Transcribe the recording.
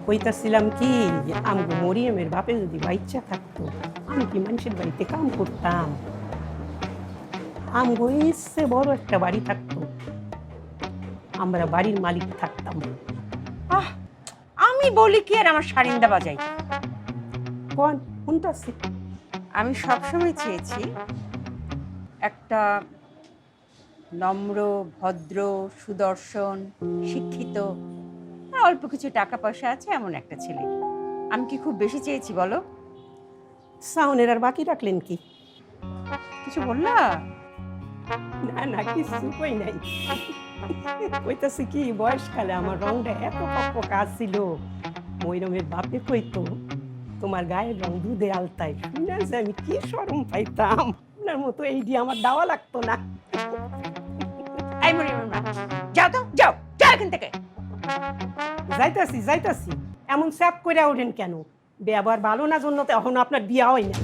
কইতাছিলাম কি যে আমগো মরিয়মের বাপে যদি বাচ্চা থাকতো আমি কি মানুষের বাড়িতে কাম করতাম। আমগো ইচ্ছে বড় একটা বাড়ি থাকতো, আমরা বাড়ির মালিক থাকতাম। আহ, আমি বলি কি আর আমার সারিন্দা বাজাই। কোন শুনতাছি? আমি সবসময় চেয়েছি একটা নম্র, ভদ্র, সুদর্শন, শিক্ষিত, আর অল্প কিছু টাকা পয়সা আছে এমন একটা ছেলে। আমি কি খুব বেশি চেয়েছি বলো? সাউনের আর বাকি রাখলেন কি? কিছু বললা? না না, কিছু কই নাই। কইতাছি কি, বয়সকালে আমার রংটা এত পকপকা ছিল, মরিয়মের বাপে কইতো তোমার গায়ের রং দুধে আলতায়, শুনে যে আমি কি শরম পাইতাম। আপনার মতো এই দিয়ে আমার দেওয়া লাগতো না। এই মরিয়মের মা, যাও তো, যাও যাও এখান থেকে। যাইতাছি যাইতাছি, এমন স্যাপ করে ওঠেন কেন? ব্যবহার ভালো না জন্য তো এখনো আপনার বিয়া হয় না।